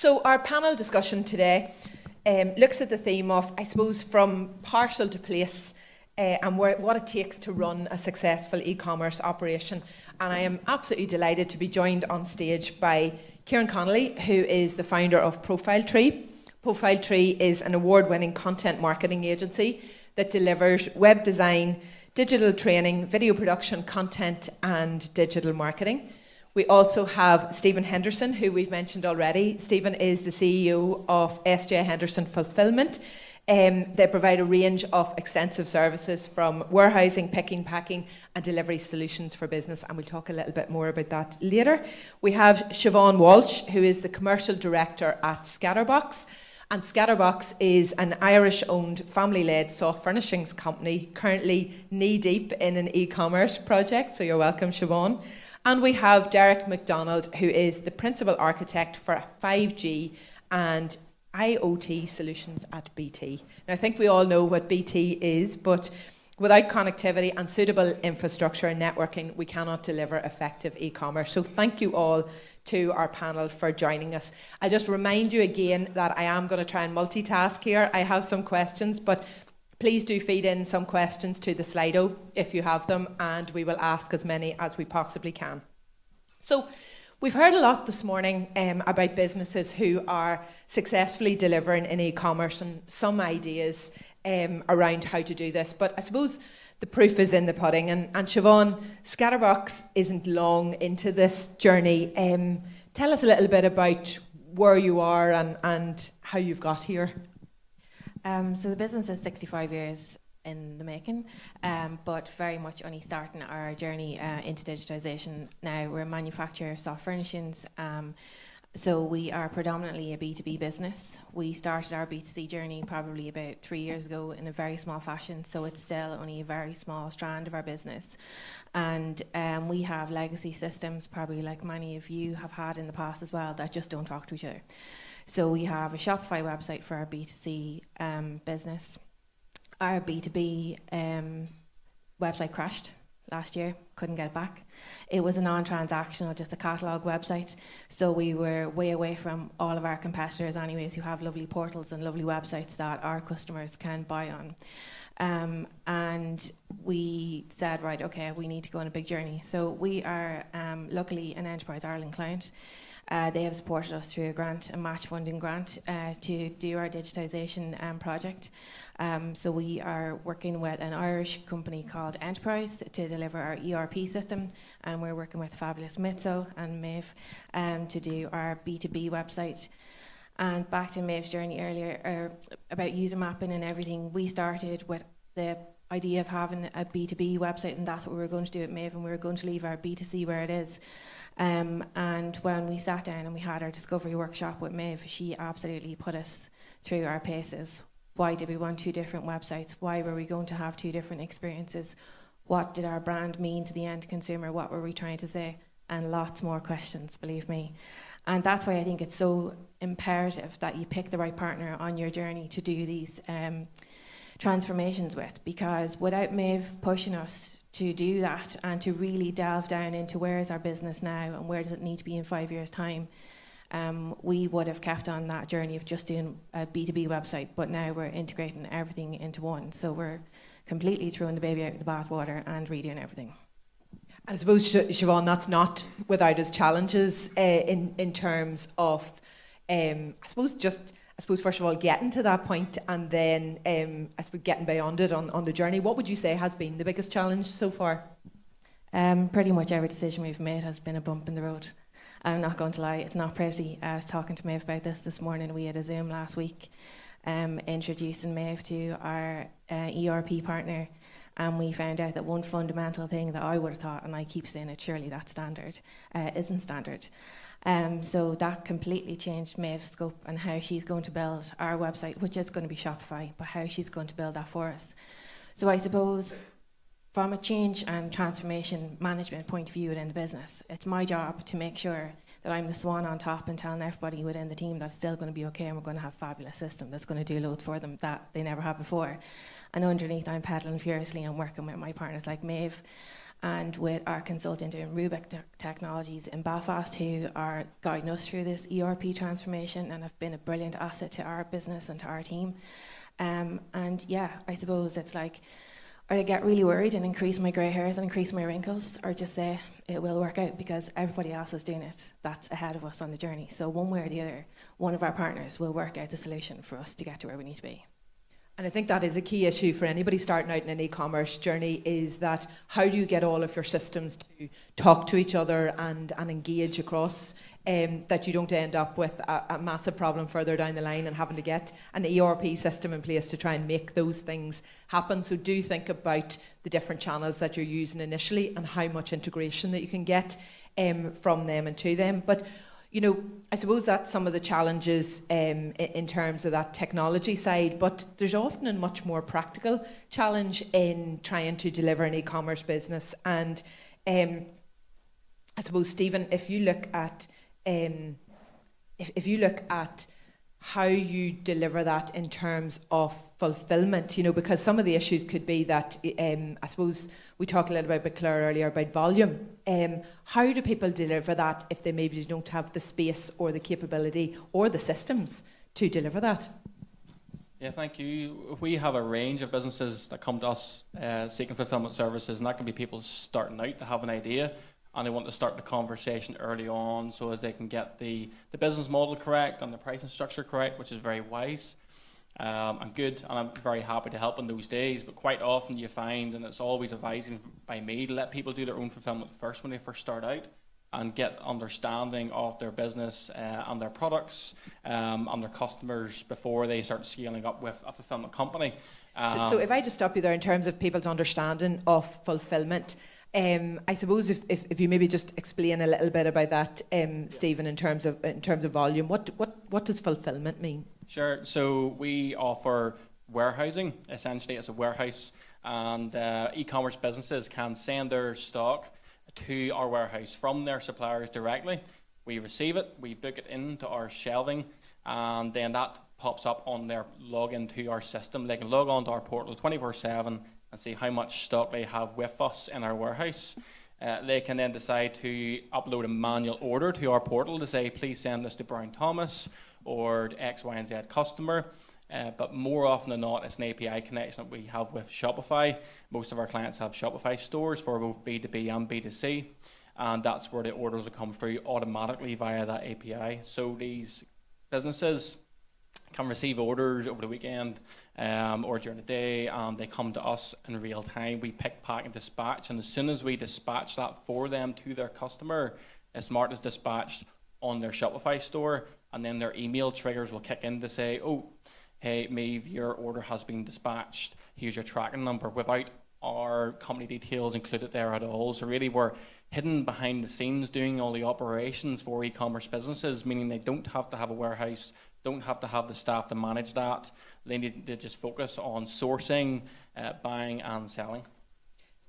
So our panel discussion today looks at the theme of, I suppose, from parcel to place and what it takes to run a successful e-commerce operation. And I am absolutely delighted to be joined on stage by Ciaran Connolly, who is the founder of ProfileTree. ProfileTree is an award-winning content marketing agency that delivers web design, digital training, video production, content, and digital marketing. We also have Stephen Henderson, who we've mentioned already. Stephen is the CEO of SJ Henderson Fulfilment. They provide a range of extensive services from warehousing, picking, packing, and delivery solutions for business, and we'll talk a little bit more about that later. We have Siobhan Walsh, who is the commercial director at Scatterbox. And Scatterbox is an Irish-owned, family-led soft furnishings company, currently knee-deep in an e-commerce project, so you're welcome, Siobhan. And we have McDonald, who is the principal architect for 5G and IoT solutions at BT. Now, I think we all know what BT is, but without connectivity and suitable infrastructure and networking, we cannot deliver effective e-commerce. So thank you all to our panel for joining us. I'll just remind you again that I am going to try and multitask here. I have some questions, but please do feed in some questions to the Slido if you have them, and we will ask as many as we possibly can. So we've heard a lot this morning about businesses who are successfully delivering in e-commerce and some ideas around how to do this. But I suppose the proof is in the pudding. And Siobhan, Scatterbox isn't long into this journey. Tell us a little bit about where you are and how you've got here. So the business is 65 years in the making, but very much only starting our journey into digitisation now. We're a manufacturer of soft furnishings, so we are predominantly a B2B business. We started our B2C journey probably about 3 years ago in a very small fashion, so it's still only a very small strand of our business. And we have legacy systems, probably like many of you have had in the past as well, that just don't talk to each other. So we have a Shopify website for our B2C business. Our B2B website crashed last year, couldn't get it back. It was a non-transactional, just a catalogue website. So we were way away from all of our competitors anyways, who have lovely portals and lovely websites that our customers can buy on. And we said, right, okay, we need to go on a big journey. So we are luckily an Enterprise Ireland client. They have supported us through a grant, a match funding grant, to do our digitisation project. So we are working with an Irish company called Enterprise to deliver our ERP system, and we're working with fabulous Mitso and Maeve to do our B2B website. And back to Maeve's journey earlier about user mapping and everything, we started with the idea of having a B2B website, and that's what we were going to do at Maeve, and we were going to leave our B2C where it is. And when we sat down and we had our discovery workshop with Maeve, she absolutely put us through our paces. Why did we want two different websites? Why were we going to have two different experiences? What did our brand mean to the end consumer? What were we trying to say? And lots more questions, believe me. And that's why I think it's so imperative that you pick the right partner on your journey to do these transformations with, because without Maeve pushing us to do that and to really delve down into where is our business now and where does it need to be in 5 years' time, we would have kept on that journey of just doing a B2B website, but now we're integrating everything into one. So we're completely throwing the baby out with the bathwater and redoing everything. And I suppose, Siobhan, that's not without its challenges in terms of, I suppose, first of all, getting to that point and then I suppose getting beyond it on the journey. What would you say has been the biggest challenge so far? Pretty much every decision we've made has been a bump in the road. I'm not going to lie, it's not pretty. I was talking to Maeve about this morning. We had a Zoom last week introducing Maeve to our ERP partner, and we found out that one fundamental thing that I would have thought, and I keep saying it, surely that's standard, isn't standard. So that completely changed Maeve's scope and how she's going to build our website, which is going to be Shopify, but how she's going to build that for us. So I suppose from a change and transformation management point of view within the business, it's my job to make sure that I'm the swan on top and telling everybody within the team that's still going to be okay and we're going to have a fabulous system that's going to do loads for them that they never had before. And underneath, I'm pedaling furiously and working with my partners like Maeve and with our consultant in Rubik Technologies in Belfast, who are guiding us through this ERP transformation and have been a brilliant asset to our business and to our team. And yeah, I suppose it's like, I get really worried and increase my grey hairs and increase my wrinkles, or just say it will work out because everybody else is doing it that's ahead of us on the journey. So one way or the other, one of our partners will work out the solution for us to get to where we need to be. And I think that is a key issue for anybody starting out in an e-commerce journey, is that how do you get all of your systems to talk to each other and engage across, that you don't end up with a massive problem further down the line and having to get an ERP system in place to try and make those things happen. So do think about the different channels that you're using initially and how much integration that you can get from them and to them. But you know, I suppose that's some of the challenges in terms of that technology side, but there's often a much more practical challenge in trying to deliver an e-commerce business. And I suppose, Stephen, if you look at how you deliver that in terms of fulfilment, you know, because some of the issues could be that, I suppose we talked a little bit Claire earlier about volume. How do people deliver that if they maybe don't have the space or the capability or the systems to deliver that? Yeah, thank you. We have a range of businesses that come to us seeking fulfilment services, and that can be people starting out to have an idea and they want to start the conversation early on so that they can get the business model correct and the pricing structure correct, which is very wise and good, and I'm very happy to help in those days. But quite often you find, and it's always advising by me, to let people do their own fulfilment first when they first start out and get understanding of their business and their products and their customers before they start scaling up with a fulfilment company. So if I just stop you there in terms of people's understanding of fulfilment, I suppose if you maybe just explain a little bit about that, Stephen, in terms of volume, what does fulfilment mean? Sure. So we offer warehousing. Essentially, it's a warehouse, and e-commerce businesses can send their stock to our warehouse from their suppliers directly. We receive it, we book it into our shelving, and then that pops up on their login to our system. They can log on to our portal 24/7 and see how much stock they have with us in our warehouse. They can then decide to upload a manual order to our portal to say, please send this to Brown Thomas or X, Y, and Z customer. But more often than not, it's an API connection that we have with Shopify. Most of our clients have Shopify stores for both B2B and B2C, and that's where the orders will come through automatically via that API. So these businesses can receive orders over the weekend or during the day, and they come to us in real time. We pick, pack, and dispatch, and as soon as we dispatch that for them to their customer, a smart is dispatched on their Shopify store, and then their email triggers will kick in to say, oh, hey, Maeve, your order has been dispatched. Here's your tracking number, without our company details included there at all. So really we're hidden behind the scenes doing all the operations for e-commerce businesses, meaning they don't have to have a warehouse, don't have to have the staff to manage that. They need to just focus on sourcing, buying and selling.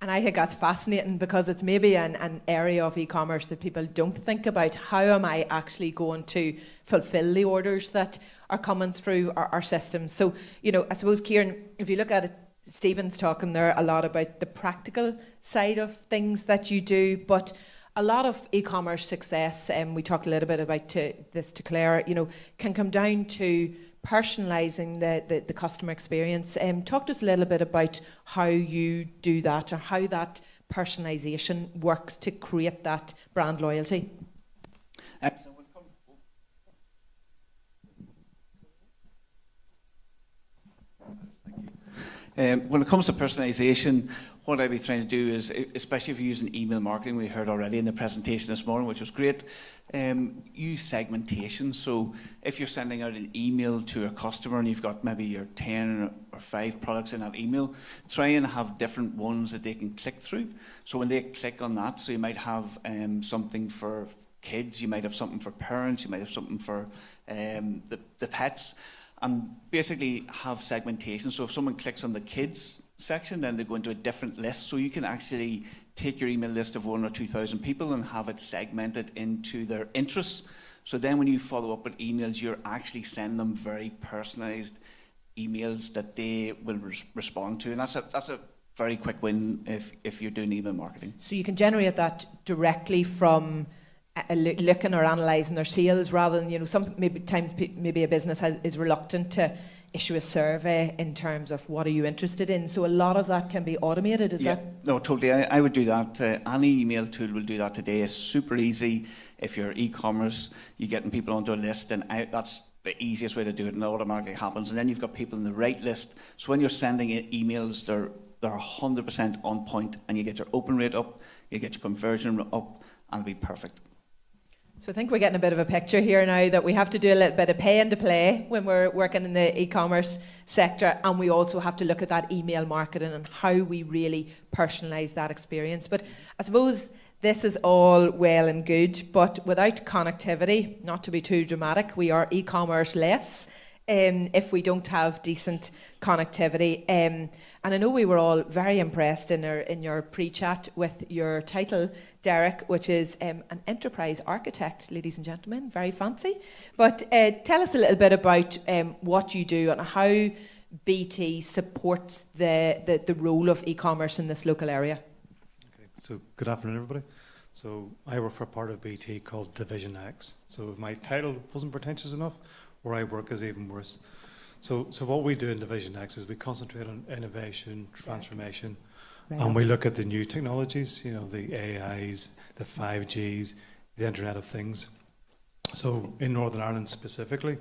And I think that's fascinating because it's maybe an area of e-commerce that people don't think about. How am I actually going to fulfill the orders that are coming through our systems? So, you know, I suppose, Ciaran, if you look at it, Stephen's talking there a lot about the practical side of things that you do, but a lot of e-commerce success, and we talked a little bit about this to Claire, you know, can come down to personalising the customer experience. Talk to us a little bit about how you do that, or how that personalisation works to create that brand loyalty. When it comes to personalisation, what I'd be trying to do is, especially if you're using email marketing, we heard already in the presentation this morning, which was great, use segmentation. So if you're sending out an email to a customer and you've got maybe your 10 or 5 products in that email, try and have different ones that they can click through. So when they click on that, so you might have something for kids, you might have something for parents, you might have something for the pets, and basically have segmentation. So if someone clicks on the kids section, then they go into a different list. So you can actually take your email list of 1,000 or 2,000 people and have it segmented into their interests. So then when you follow up with emails, you're actually sending them very personalized emails that they will respond to. And that's a very quick win if you're doing email marketing. So you can generate that directly from looking or analysing their sales, rather than, some maybe a business is reluctant to issue a survey in terms of what are you interested in. So a lot of that can be automated, is that? No, totally. I would do that. Any email tool will do that today. It's super easy. If you're e-commerce, you're getting people onto a list, and that's the easiest way to do it, and it automatically happens. And then you've got people in the right list. So when you're sending emails, they're 100% on point, and you get your open rate up, you get your conversion up, and it'll be perfect. So I think we're getting a bit of a picture here now that we have to do a little bit of pay and to play when we're working in the e-commerce sector, and we also have to look at that email marketing and how we really personalise that experience. But I suppose this is all well and good, but without connectivity, not to be too dramatic, we are e-commerce less if we don't have decent connectivity. And I know we were all very impressed in your pre-chat with your title, Derek, which is an enterprise architect, ladies and gentlemen, very fancy. But tell us a little bit about what you do and how BT supports the role of e-commerce in this local area. Okay, so good afternoon, everybody. So I work for a part of BT called Division X. So if my title wasn't pretentious enough, where I work is even worse. So what we do in Division X is we concentrate on innovation, transformation, and we look at the new technologies, the AIs, the 5Gs, the Internet of Things. So in Northern Ireland specifically,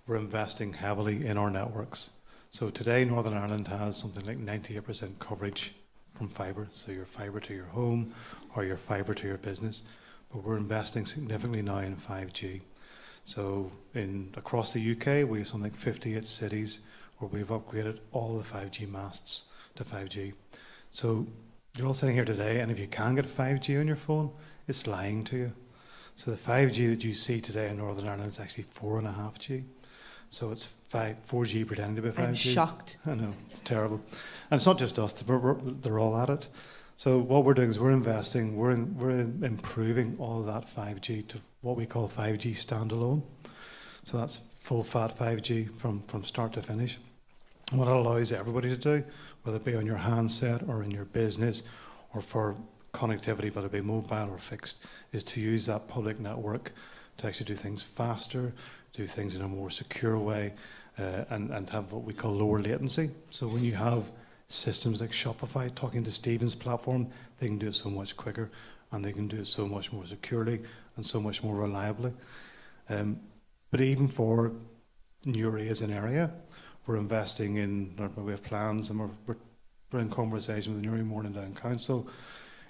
we're investing heavily in our networks. So today Northern Ireland has something like 98% coverage from fibre, so your fibre to your home or your fibre to your business, but we're investing significantly now in 5G. So across the UK, we have something like 58 cities where we've upgraded all the 5G masts to 5G. So you're all sitting here today, and if you can get 5G on your phone, it's lying to you. So the 5G that you see today in Northern Ireland is actually 4.5G. So it's 4G pretending to be 5G. I'm shocked. I know, it's terrible. And it's not just us, they're all at it. So what we're doing is we're investing, we're improving all of that 5G to what we call 5G standalone. So that's full fat 5G from start to finish. And what it allows everybody to do, whether it be on your handset or in your business or for connectivity, whether it be mobile or fixed, is to use that public network to actually do things faster, do things in a more secure way, and have what we call lower latency. So when you have systems like Shopify talking to Stephen's platform, they can do it so much quicker, and they can do it so much more securely and so much more reliably. But even for Newry as an area, we're investing in, we have plans, and we're in conversation with the Newry Morning Down Council,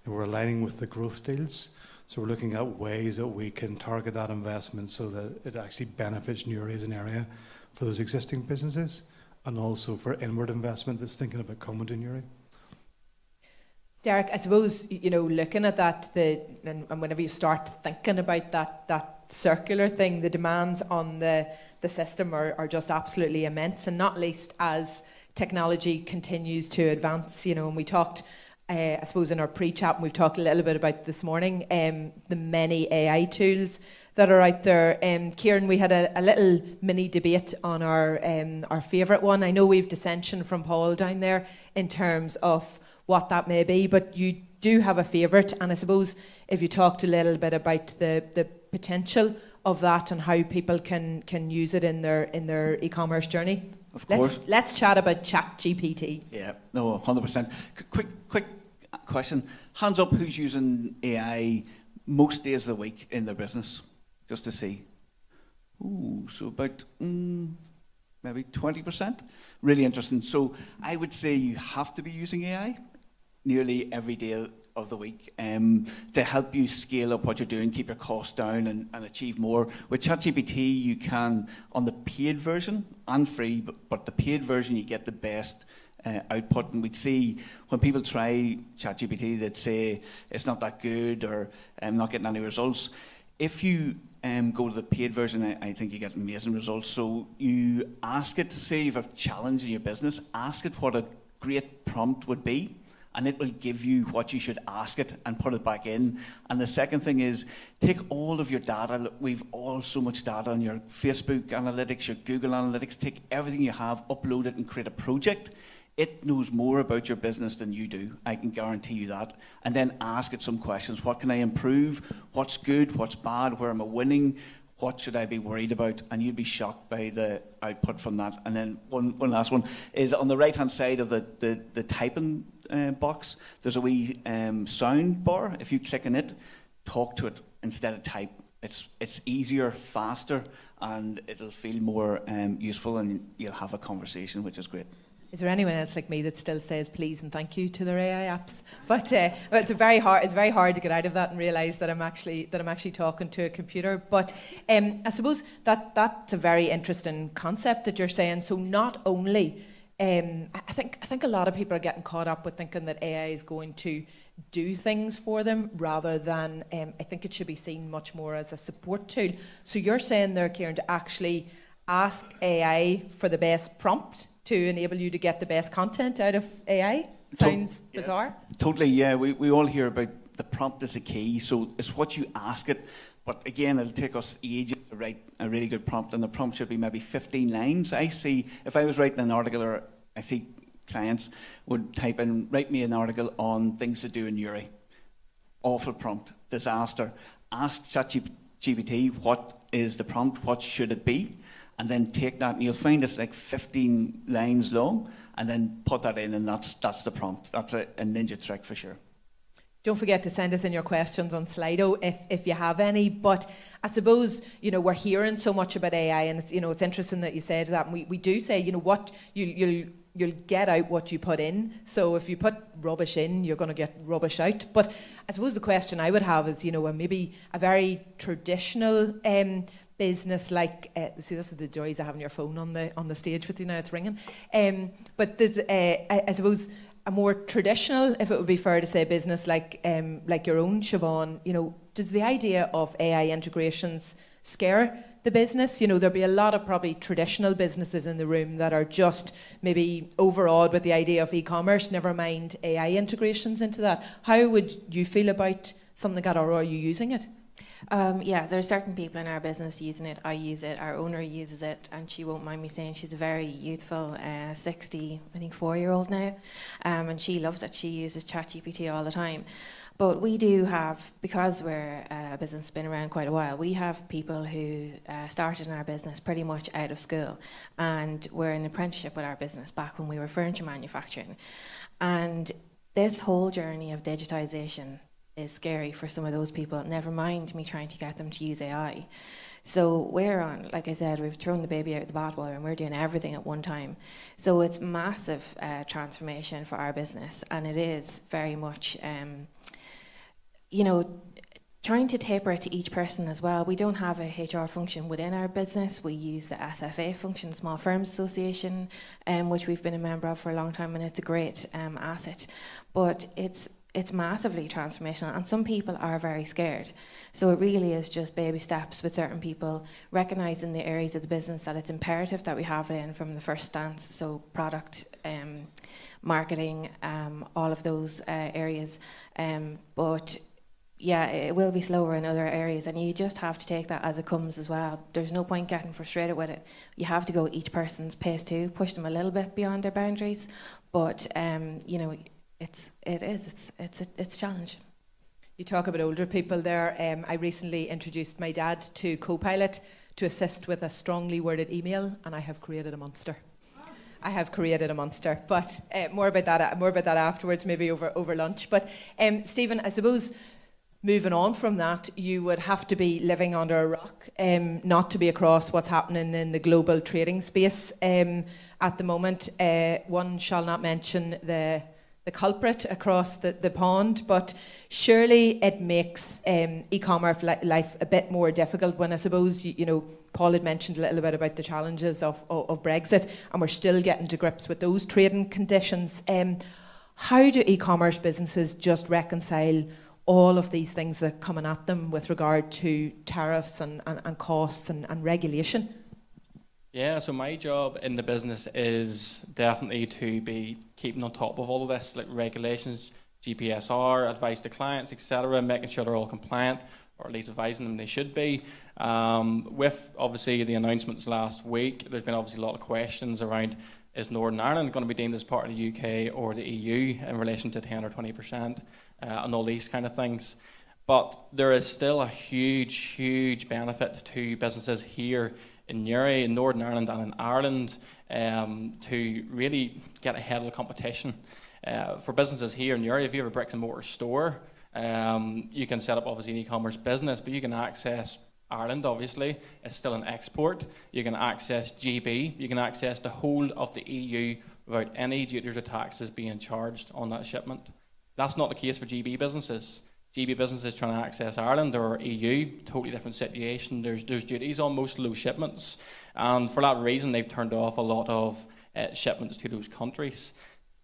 and we're aligning with the growth deals. So we're looking at ways that we can target that investment so that it actually benefits Newry as an area for those existing businesses, and also for inward investment that's thinking about coming to Newry. Derek, I suppose, looking at that, and whenever you start thinking about that circular thing, the demands on the system are just absolutely immense, and not least as technology continues to advance. And we talked, I suppose, in our pre-chat, and we've talked a little bit about this morning, the many AI tools that are out there. Ciaran, we had a little mini debate on our favourite one. I know we've dissension from Paul down there in terms of what that may be, but you do have a favourite, and I suppose if you talked a little bit about the potential of that and how people can use it in their e-commerce journey. Of course. Let's chat about ChatGPT. Yeah, no, 100%. Quick question. Hands up, who's using AI most days of the week in their business? Just to see. Ooh, so about maybe 20%. Really interesting. So I would say you have to be using AI nearly every day of the week to help you scale up what you're doing, keep your costs down, and achieve more. With ChatGPT, you can, on the paid version, and free, but the paid version, you get the best output. And we'd see when people try ChatGPT, they'd say it's not that good, or not getting any results. If you go to the paid version, I think you get amazing results. So you ask it to say you have a challenge in your business, ask it what a great prompt would be, and it will give you what you should ask it and put it back in. And the second thing is, take all of your data. Look, we've all so much data on your Facebook analytics, your Google analytics. Take everything you have, upload it, and create a project. It knows more about your business than you do. I can guarantee you that. And then ask it some questions. What can I improve? What's good? What's bad? Where am I winning? What should I be worried about? And you'd be shocked by the output from that. And then one last one is on the right-hand side of the typing box, there's a wee sound bar. If you click on it, talk to it instead of type. It's easier, faster, and it'll feel more useful, and you'll have a conversation, which is great. Is there anyone else like me that still says please and thank you to their AI apps? But it's very hard to get out of that and realise that I'm actually talking to a computer. But I suppose that's a very interesting concept that you're saying. So not only I think a lot of people are getting caught up with thinking that AI is going to do things for them rather than I think it should be seen much more as a support tool. So you're saying there, Ciaran, to actually ask AI for the best prompt to enable you to get the best content out of AI? Sounds bizarre. Totally, yeah. We all hear about the prompt is the key, so it's what you ask it. But again, it'll take us ages to write a really good prompt, and the prompt should be maybe 15 lines. I see, if I was writing an article, or I see clients would type in, write me an article on things to do in Newry. Awful prompt, disaster. Ask ChatGPT, what is the prompt, what should it be? And then take that, and you'll find it's like 15 lines long, and then put that in, and that's the prompt. That's a ninja trick for sure. Don't forget to send us in your questions on Slido if you have any. But I suppose, we're hearing so much about AI, and it's interesting that you said that. And we do say, what you'll get out what you put in. So if you put rubbish in, you're going to get rubbish out. But I suppose the question I would have is, maybe a very traditional business like see, this is the joys of having your phone on the stage with you now. It's ringing. But there's I suppose a more traditional, if it would be fair to say, business like your own, Siobhan. Does the idea of AI integrations scare the business? There'll be a lot of probably traditional businesses in the room that are just maybe overawed with the idea of e-commerce. Never mind AI integrations into that. How would you feel about something like that, or are you using it? There's certain people in our business using it. I use it, our owner uses it, and she won't mind me saying she's a very youthful 4-year-old now, and she loves it. She uses ChatGPT all the time. But we do have, because we're a business that's been around quite a while, we have people who started in our business pretty much out of school, and were in apprenticeship with our business back when we were furniture manufacturing. And this whole journey of digitisation is scary for some of those people, never mind me trying to get them to use AI. So we're on, like I said, we've thrown the baby out the bathwater, and we're doing everything at one time. So it's massive transformation for our business, and it is very much, trying to taper it to each person as well. We don't have a HR function within our business. We use the SFA function, Small Firms Association, which we've been a member of for a long time, and it's a great asset. But it's massively transformational, and some people are very scared. So it really is just baby steps with certain people, recognising the areas of the business that it's imperative that we have it in from the first stance, so product, marketing, all of those areas. But yeah, it will be slower in other areas, and you just have to take that as it comes as well. There's no point getting frustrated with it. You have to go at each person's pace too, push them a little bit beyond their boundaries, but it's a challenge. You talk about older people there. I recently introduced my dad to Copilot to assist with a strongly worded email, and I have created a monster. But more about that afterwards, maybe over lunch. But Stephen, I suppose moving on from that, you would have to be living under a rock not to be across what's happening in the global trading space at the moment. One shall not mention the culprit across the pond, but surely it makes e-commerce life a bit more difficult when I suppose, Paul had mentioned a little bit about the challenges of Brexit, and we're still getting to grips with those trading conditions. How do e-commerce businesses just reconcile all of these things that are coming at them with regard to tariffs and costs and regulation? Yeah, so my job in the business is definitely to be keeping on top of all of this, like regulations, GPSR, advice to clients, etc., making sure they're all compliant, or at least advising them they should be. With obviously the announcements last week, there's been obviously a lot of questions around, is Northern Ireland going to be deemed as part of the UK or the EU in relation to 10 or 20% and all these kind of things. But there is still a huge benefit to businesses here in Newry, in Northern Ireland and in Ireland to really get ahead of the competition. For businesses here in Newry, if you have a bricks and mortar store, you can set up obviously an e-commerce business, but you can access Ireland, obviously. It's still an export. You can access GB. You can access the whole of the EU without any duties or taxes being charged on that shipment. That's not the case for GB businesses. GB businesses trying to access Ireland or EU, totally different situation. There's duties on most of those shipments. And for that reason, they've turned off a lot of shipments to those countries.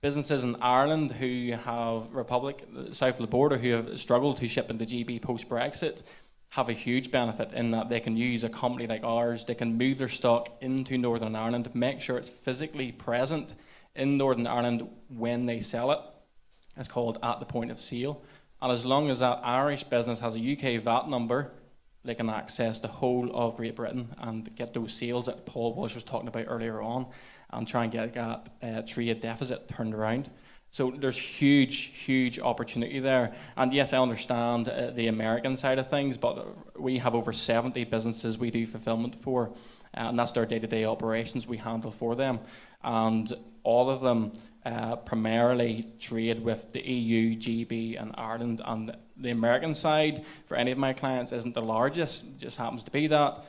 Businesses in Ireland who have Republic, south of the border, who have struggled to ship into GB post-Brexit, have a huge benefit in that they can use a company like ours. They can move their stock into Northern Ireland, make sure it's physically present in Northern Ireland when they sell it. It's called at the point of sale. And as long as that Irish business has a UK VAT number, they can access the whole of Great Britain and get those sales that Paul Walsh was talking about earlier on and try and get that trade deficit turned around. So there's huge opportunity there. And yes, I understand the American side of things, but we have over 70 businesses we do fulfillment for, and that's their day-to-day operations we handle for them. And all of them primarily trade with the EU, GB, and Ireland. And the American side, for any of my clients, isn't the largest. It just happens to be that.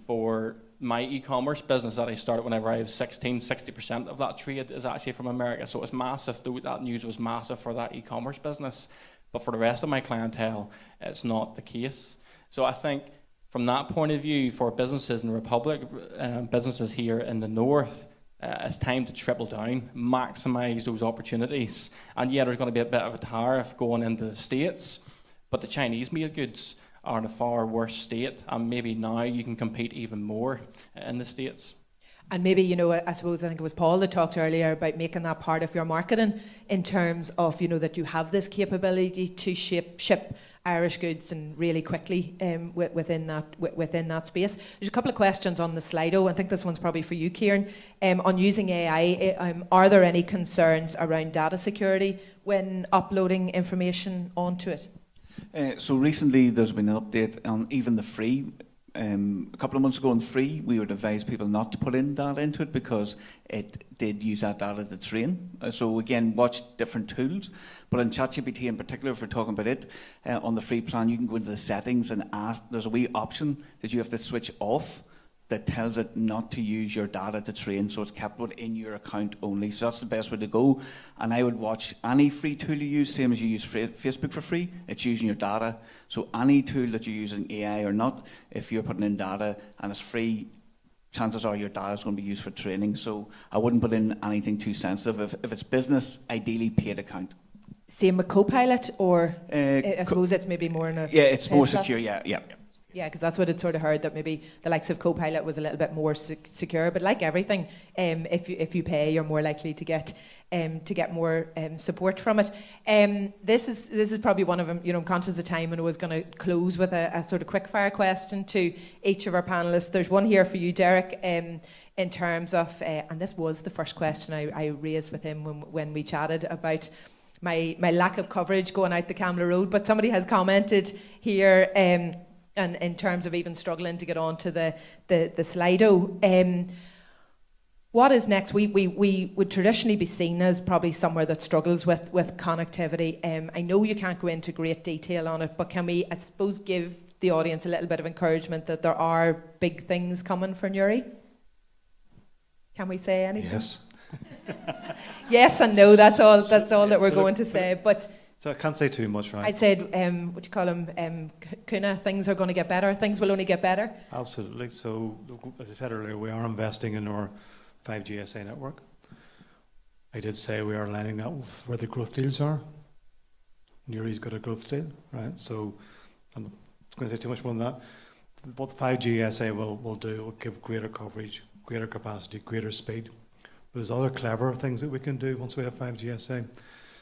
For my e-commerce business that I started whenever I was 16, 60% of that trade is actually from America. So it's massive. That news was massive for that e-commerce business. But for the rest of my clientele, it's not the case. So I think from that point of view, for businesses in the Republic, businesses here in the North, it's time to triple down, maximise those opportunities. And yeah, there's going to be a bit of a tariff going into the States, but the Chinese-made goods are in a far worse state, and maybe now you can compete even more in the States. And maybe, you know, I suppose, I think it was Paul that talked earlier about making that part of your marketing in terms of, you know, that you have this capability to ship Irish goods and really quickly within that space. There's a couple of questions on the Slido. I think this one's probably for you, Ciaran. On using AI, are there any concerns around data security when uploading information onto it? So recently there's been an update on even the free. A couple of months ago on free, we would advise people not to put in data into it because it did use that data to train. So again, watch different tools. But on ChatGPT in particular, if we're talking about it, on the free plan, you can go into the settings and ask, there's a wee option that you have to switch off that tells it not to use your data to train, so it's kept within your account only. So that's the best way to go. And I would watch any free tool you use, same as you use Facebook for free, it's using your data. So any tool that you're using, AI or not, if you're putting in data and it's free, chances are your data is going to be used for training. So I wouldn't put in anything too sensitive. If it's business, ideally paid account. Same with Copilot, or I suppose it's maybe more in a... Yeah, it's more secure, yeah. Yeah, because that's what it sort of heard, that maybe the likes of Copilot was a little bit more secure. But like everything, if you pay, you're more likely to get more support from it. This is probably one of them. You know, I'm conscious of time, and I was going to close with a sort of quick fire question to each of our panelists. There's one here for you, Derek, in terms of, and this was the first question I raised with him when we chatted about my lack of coverage going out the Camla Road. But somebody has commented here. And in terms of even struggling to get onto the Slido, what is next? We would traditionally be seen as probably somewhere that struggles with connectivity. I know you can't go into great detail on it, but can we, I suppose, give the audience a little bit of encouragement that there are big things coming for Newry? Can we say anything? Yes. Yes and no. That's all that we're going to say. But. So I can't say too much, right? I'd said, what do you call them, Kuna, things are going to get better. Things will only get better. Absolutely. So, as I said earlier, we are investing in our 5G SA network. I did say we are aligning that with where the growth deals are. Newry's got a growth deal, right? So I'm not going to say too much more than that. What 5G SA will do will give greater coverage, greater capacity, greater speed. But there's other clever things that we can do once we have 5G SA.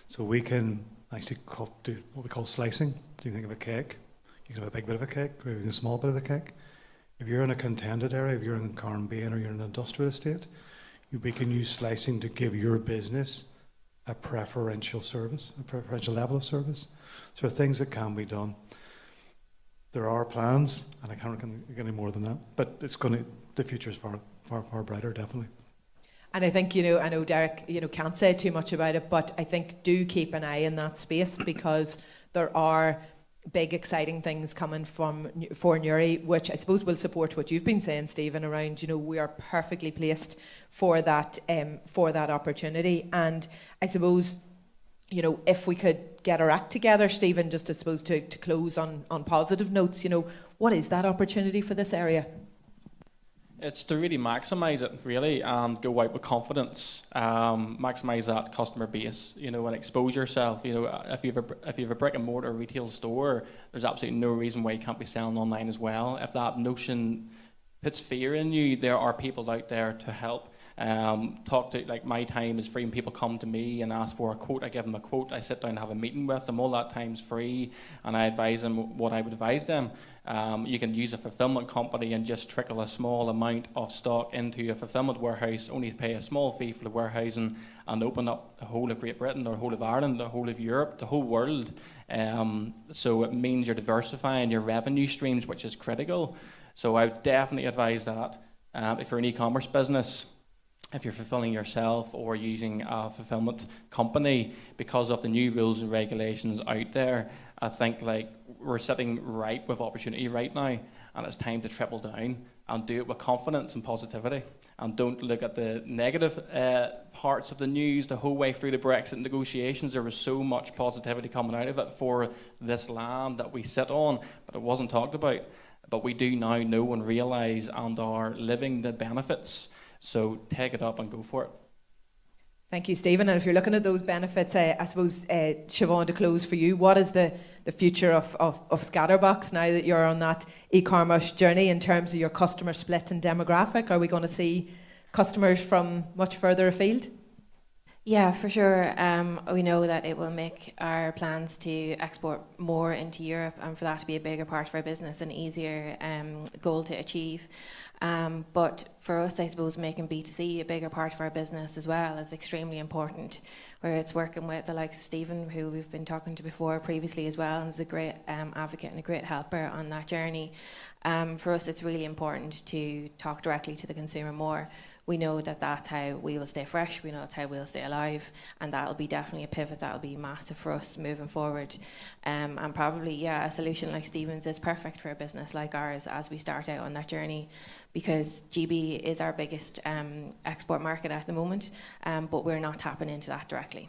So we can actually do what we call slicing. So you think of a cake, you can have a big bit of a cake or even a small bit of the cake. If you're in a contended area, if you're in Carnbane or you're in an industrial estate, We can use slicing to give your business a preferential service, a preferential level of service. So there are things that can be done. There are plans, and I can't get any more than that. But the future is far brighter, definitely. And I think, I know Derek, can't say too much about it, but I think do keep an eye in that space, because there are big, exciting things coming for Newry, which I suppose will support what you've been saying, Stephen, around, we are perfectly placed for that opportunity. And I suppose, if we could get our act together, Stephen, just I suppose to close on positive notes, what is that opportunity for this area? It's to really maximise it, really, and go out with confidence. Maximise that customer base, and expose yourself. If you have a brick and mortar retail store, there's absolutely no reason why you can't be selling online as well. If that notion puts fear in you, there are people out there to help. My time is free, and people come to me and ask for a quote. I give them a quote. I sit down and have a meeting with them. All that time's free, and I advise them what I would advise them. You can use a fulfilment company and just trickle a small amount of stock into a fulfilment warehouse, only pay a small fee for the warehousing, and open up the whole of Great Britain, or the whole of Ireland, the whole of Europe, the whole world. So it means you're diversifying your revenue streams, which is critical. So I would definitely advise that. If you're an e-commerce business, if you're fulfilling yourself or using a fulfilment company, because of the new rules and regulations out there, I think we're sitting ripe with opportunity right now, and it's time to triple down and do it with confidence and positivity, and don't look at the negative parts of the news. The whole way through the Brexit negotiations, there was so much positivity coming out of it for this land that we sit on, but it wasn't talked about. But we do now know and realise and are living the benefits. So take it up and go for it. Thank you, Stephen. And if you're looking at those benefits, I suppose, Siobhan, to close for you, what is the future of Scatterbox now that you're on that e-commerce journey in terms of your customer split and demographic? Are we going to see customers from much further afield? Yeah, for sure. We know that it will make our plans to export more into Europe, and for that to be a bigger part of our business, an easier goal to achieve. But for us, I suppose, making B2C a bigger part of our business as well is extremely important, where it's working with the likes of Stephen, who we've been talking to before previously as well, and is a great advocate and a great helper on that journey. For us, it's really important to talk directly to the consumer more. We know that that's how we will stay fresh, we know that's how we'll stay alive, and that'll be definitely a pivot that'll be massive for us moving forward. And probably, a solution like Stephen's is perfect for a business like ours as we start out on that journey, because GB is our biggest export market at the moment, but we're not tapping into that directly.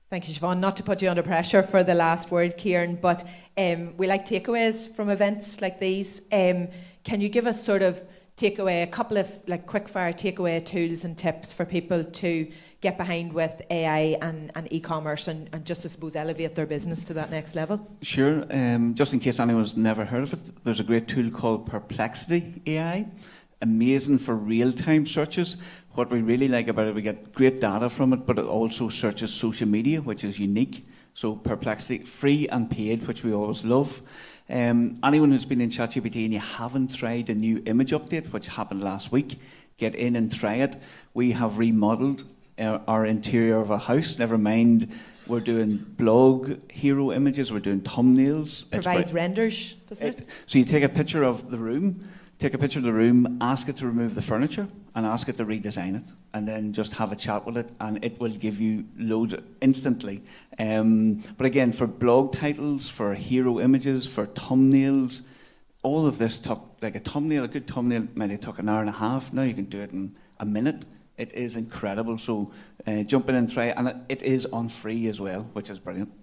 Thank you, Siobhan. Not to put you under pressure for the last word, Ciaran, but we like takeaways from events like these. Can you give us sort of takeaway, a couple of quick-fire takeaway tools and tips for people to get behind with AI and e-commerce and just, I suppose, elevate their business to that next level? Sure. Just in case anyone's never heard of it, there's a great tool called Perplexity AI. Amazing for real-time searches. What we really like about it, we get great data from it, but it also searches social media, which is unique. So Perplexity, free and paid, which we always love. Anyone who's been in ChatGPT and you haven't tried a new image update, which happened last week, get in and try it. We have remodeled our interior of a house. Never mind, we're doing blog hero images, we're doing thumbnails. Provides renders, doesn't it? So you take a picture of the room, ask it to remove the furniture, and ask it to redesign it, and then just have a chat with it, and it will give you loads instantly. But again, for blog titles, for hero images, for thumbnails, all of this took, a good thumbnail maybe took an hour and a half. Now you can do it in a minute. It is incredible. So jump in and try it, and it is on free as well, which is brilliant.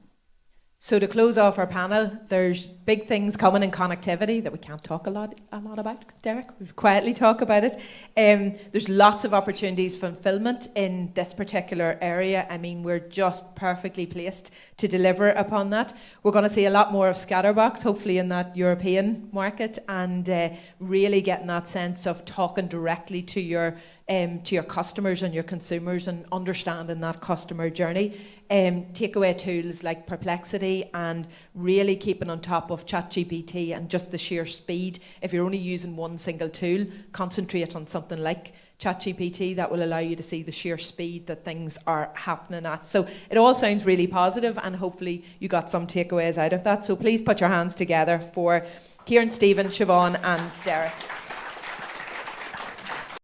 So to close off our panel, there's big things coming in connectivity that we can't talk a lot about, Derek. We quietly talk about it. There's lots of opportunities for fulfilment in this particular area. I mean, we're just perfectly placed to deliver upon that. We're going to see a lot more of Scatterbox, hopefully in that European market, and really getting that sense of talking directly to your customers and your consumers and understanding that customer journey. takeaway tools like Perplexity, and really keeping on top of ChatGPT and just the sheer speed. If you're only using one single tool, concentrate on something like ChatGPT. That will allow you to see the sheer speed that things are happening at. So it all sounds really positive, and hopefully you got some takeaways out of that. So please put your hands together for Ciaran, Stephen, Siobhan and Derek.